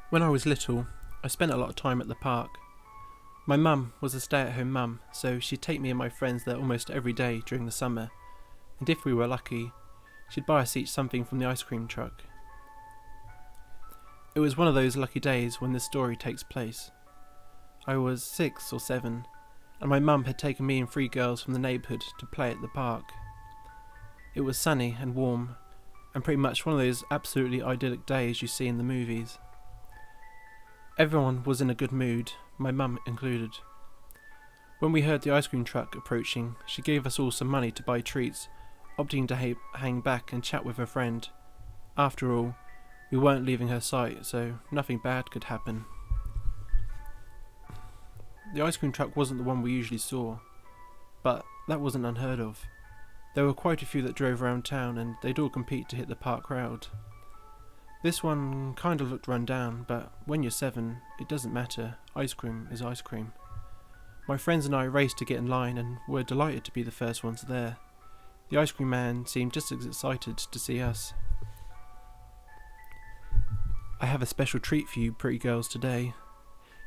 When I was little, I spent a lot of time at the park. My mum was a stay-at-home mum, so she'd take me and my friends there almost every day during the summer, and if we were lucky, she'd buy us each something from the ice cream truck. It was one of those lucky days when this story takes place. I was 6 or 7, and my mum had taken me and 3 girls from the neighbourhood to play at the park. It was sunny and warm, and pretty much one of those absolutely idyllic days you see in the movies. Everyone was in a good mood, my mum included. When we heard the ice cream truck approaching, she gave us all some money to buy treats, opting to hang back and chat with her friend. After all, we weren't leaving her sight, so nothing bad could happen. The ice cream truck wasn't the one we usually saw, but that wasn't unheard of. There were quite a few that drove around town, and they'd all compete to hit the park crowd. This one kind of looked run down, but when you're 7, it doesn't matter. Ice cream is ice cream. My friends and I raced to get in line and were delighted to be the first ones there. The ice cream man seemed just as excited to see us. "I have a special treat for you pretty girls today,"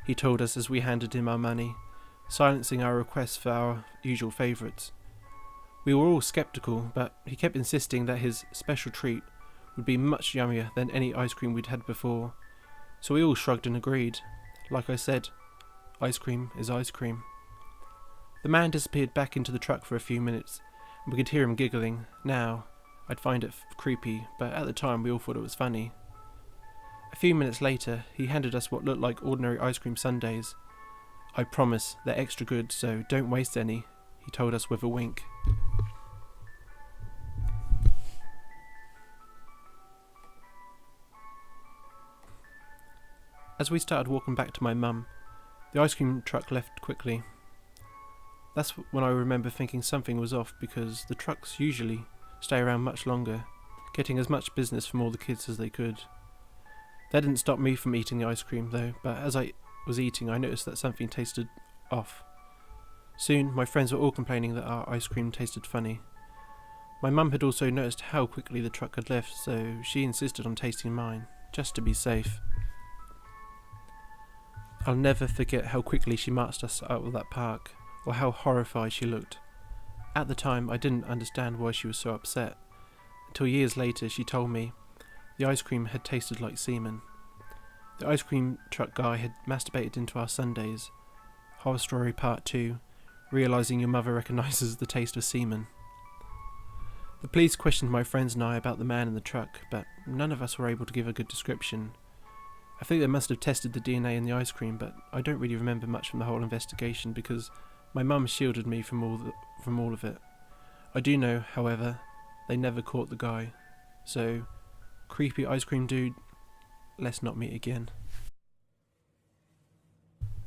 he told us as we handed him our money, silencing our requests for our usual favourites. We were all sceptical, but he kept insisting that his special treat would be much yummier than any ice cream we'd had before, so we all shrugged and agreed. Like I said, ice cream is ice cream. The man disappeared back into the truck for a few minutes, and we could hear him giggling. Now, I'd find it creepy, but at the time we all thought it was funny. A few minutes later, he handed us what looked like ordinary ice cream sundaes. "I promise, they're extra good, so don't waste any," he told us with a wink. As we started walking back to my mum, the ice cream truck left quickly. That's when I remember thinking something was off, because the trucks usually stay around much longer, getting as much business from all the kids as they could. That didn't stop me from eating the ice cream though, but as I was eating I noticed that something tasted off. Soon my friends were all complaining that our ice cream tasted funny. My mum had also noticed how quickly the truck had left, so she insisted on tasting mine, just to be safe. I'll never forget how quickly she marched us out of that park, or how horrified she looked. At the time I didn't understand why she was so upset, until years later she told me the ice cream had tasted like semen. The ice cream truck guy had masturbated into our sundaes. Horror story part 2, realising your mother recognises the taste of semen. The police questioned my friends and I about the man in the truck, but none of us were able to give a good description. I think they must have tested the DNA in the ice cream, but I don't really remember much from the whole investigation because my mum shielded me from all of it. I do know, however, they never caught the guy. So, creepy ice cream dude, let's not meet again.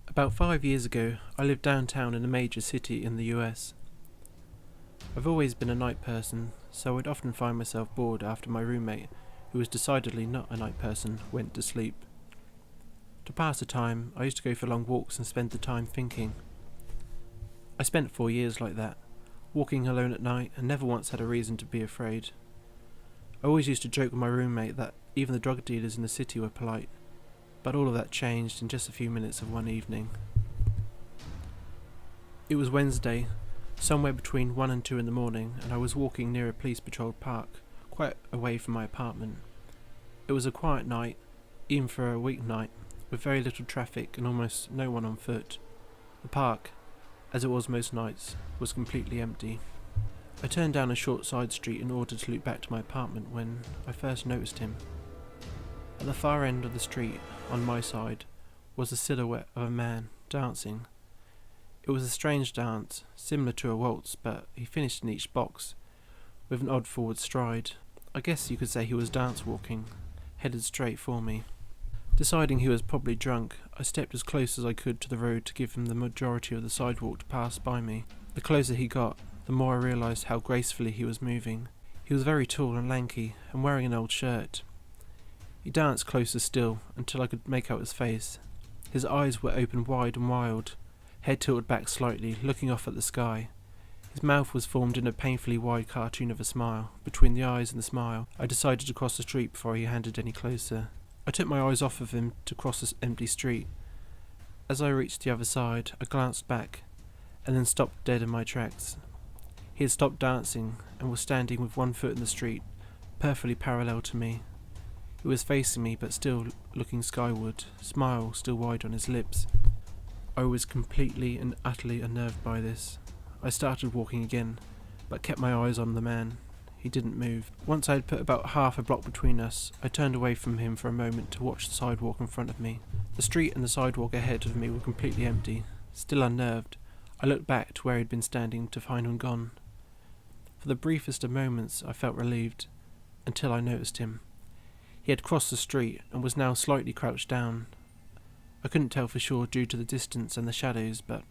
About 5 years ago, I lived downtown in a major city in the US. I've always been a night person, so I'd often find myself bored after my roommate, who was decidedly not a night person, went to sleep. To pass the time, I used to go for long walks and spend the time thinking. I spent 4 years like that, walking alone at night and never once had a reason to be afraid. I always used to joke with my roommate that even the drug dealers in the city were polite, but all of that changed in just a few minutes of one evening. It was Wednesday, somewhere between 1 and 2 in the morning, and I was walking near a police patrolled park, quite away from my apartment. It was a quiet night, even for a weeknight, with very little traffic and almost no one on foot. The park, as it was most nights, was completely empty. I turned down a short side street in order to loop back to my apartment when I first noticed him. At the far end of the street, on my side, was the silhouette of a man dancing. It was a strange dance, similar to a waltz, but he finished in each box with an odd forward stride. I guess you could say he was dance walking, headed straight for me. Deciding he was probably drunk, I stepped as close as I could to the road to give him the majority of the sidewalk to pass by me. The closer he got, the more I realised how gracefully he was moving. He was very tall and lanky, and wearing an old shirt. He danced closer still, until I could make out his face. His eyes were open wide and wild, head tilted back slightly, looking off at the sky. His mouth was formed in a painfully wide cartoon of a smile. Between the eyes and the smile, I decided to cross the street before he handed any closer. I took my eyes off of him to cross this empty street. As I reached the other side, I glanced back, and then stopped dead in my tracks. He had stopped dancing, and was standing with one foot in the street, perfectly parallel to me. He was facing me, but still looking skyward, smile still wide on his lips. I was completely and utterly unnerved by this. I started walking again, but kept my eyes on the man. He didn't move. Once I had put about half a block between us, I turned away from him for a moment to watch the sidewalk in front of me. The street and the sidewalk ahead of me were completely empty. Still unnerved, I looked back to where he'd been standing to find him gone. For the briefest of moments I felt relieved, until I noticed him. He had crossed the street and was now slightly crouched down. I couldn't tell for sure due to the distance and the shadows, but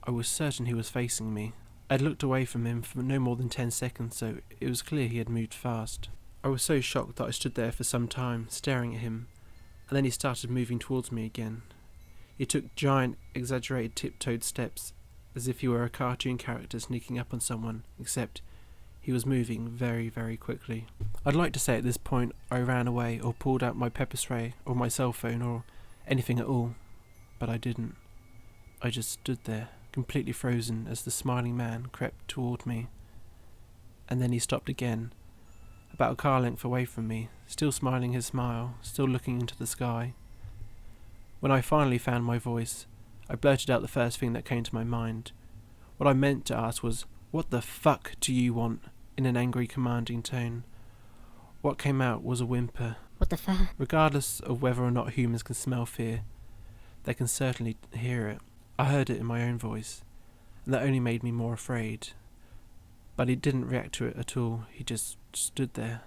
I was certain he was facing me. I had looked away from him for no more than 10 seconds, so it was clear he had moved fast. I was so shocked that I stood there for some time, staring at him, and then he started moving towards me again. He took giant, exaggerated tiptoed steps, as if he were a cartoon character sneaking up on someone, except he was moving very, very quickly. I'd like to say at this point I ran away or pulled out my pepper spray or my cell phone or anything at all, but I didn't. I just stood there, completely frozen as the smiling man crept toward me. And then he stopped again, about a car length away from me, still smiling his smile, still looking into the sky. When I finally found my voice, I blurted out the first thing that came to my mind. What I meant to ask was, "What the fuck do you want?" in an angry, commanding tone. What came out was a whimper. What the fuck? Regardless of whether or not humans can smell fear, they can certainly hear it. I heard it in my own voice, and that only made me more afraid. But he didn't react to it at all. He just stood there,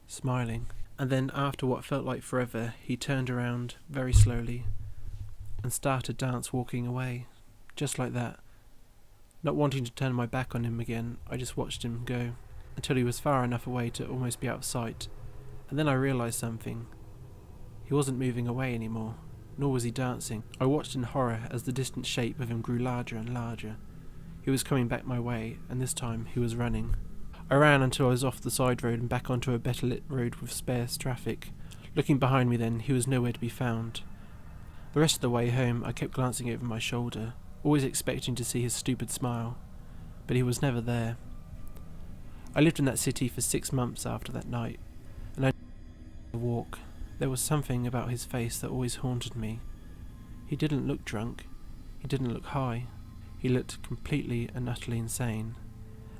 smiling. And then, after what felt like forever, he turned around very slowly and started dance walking away, just like that. Not wanting to turn my back on him again, I just watched him go, until he was far enough away to almost be out of sight. And then I realised something. He wasn't moving away anymore, nor was he dancing. I watched in horror as the distant shape of him grew larger and larger. He was coming back my way, and this time he was running. I ran until I was off the side road and back onto a better lit road with sparse traffic. Looking behind me then, he was nowhere to be found. The rest of the way home I kept glancing over my shoulder, always expecting to see his stupid smile, but he was never there. I lived in that city for 6 months after that night, and I didn't walk. There was something about his face that always haunted me. He didn't look drunk. He didn't look high. He looked completely and utterly insane,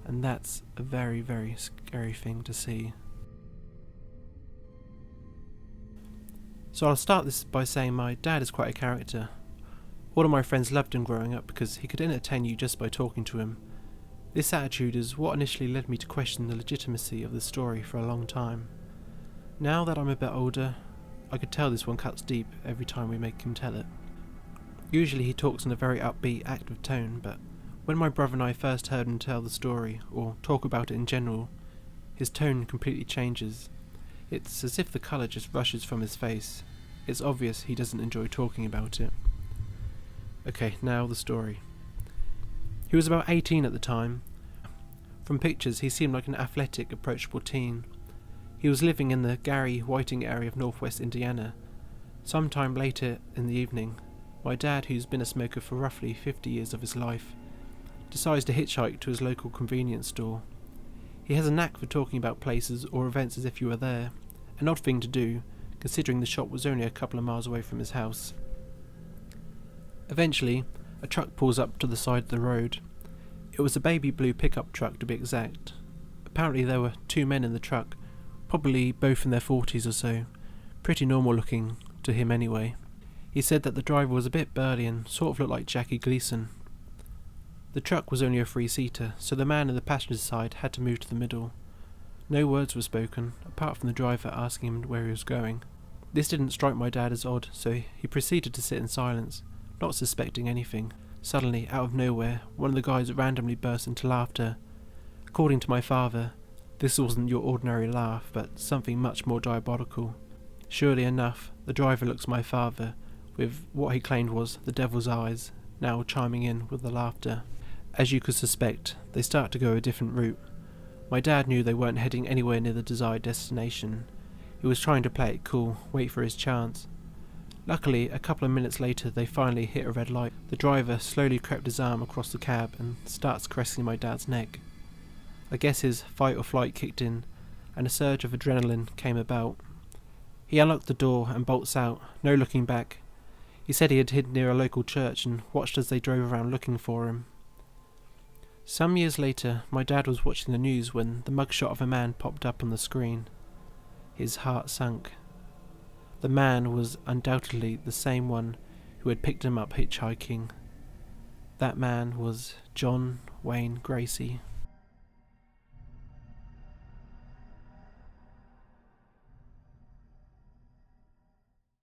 and that's a very, very scary thing to see. So I'll start this by saying my dad is quite a character. All of my friends loved him growing up because he could entertain you just by talking to him. This attitude is what initially led me to question the legitimacy of the story for a long time. Now that I'm a bit older, I could tell this one cuts deep every time we make him tell it. Usually he talks in a very upbeat, active tone, but when my brother and I first heard him tell the story, or talk about it in general, his tone completely changes. It's as if the colour just rushes from his face. It's obvious he doesn't enjoy talking about it. Okay, now the story. He was about 18 at the time. From pictures, he seemed like an athletic, approachable teen. He was living in the Gary Whiting area of northwest Indiana. Sometime later in the evening, my dad, who's been a smoker for roughly 50 years of his life, decides to hitchhike to his local convenience store. He has a knack for talking about places or events as if you were there, an odd thing to do, considering the shop was only a couple of miles away from his house. Eventually, a truck pulls up to the side of the road. It was a baby blue pickup truck to be exact. Apparently there were 2 men in the truck, probably both in their 40s or so, pretty normal looking to him anyway. He said that the driver was a bit burly and sort of looked like Jackie Gleason. The truck was only a 3-seater, so the man in the passenger side had to move to the middle. No words were spoken, apart from the driver asking him where he was going. This didn't strike my dad as odd, so he proceeded to sit in silence, not suspecting anything. Suddenly, out of nowhere, one of the guys randomly burst into laughter. According to my father, this wasn't your ordinary laugh, but something much more diabolical. Surely enough, the driver looks at my father, with what he claimed was the devil's eyes, now chiming in with the laughter. As you could suspect, they start to go a different route. My dad knew they weren't heading anywhere near the desired destination. He was trying to play it cool, wait for his chance. Luckily, a couple of minutes later they finally hit a red light. The driver slowly crept his arm across the cab and starts caressing my dad's neck. I guess his fight or flight kicked in, and a surge of adrenaline came about. He unlocked the door and bolts out, no looking back. He said he had hid near a local church and watched as they drove around looking for him. Some years later, my dad was watching the news when the mugshot of a man popped up on the screen. His heart sunk. The man was undoubtedly the same one who had picked him up hitchhiking. That man was John Wayne Gracie.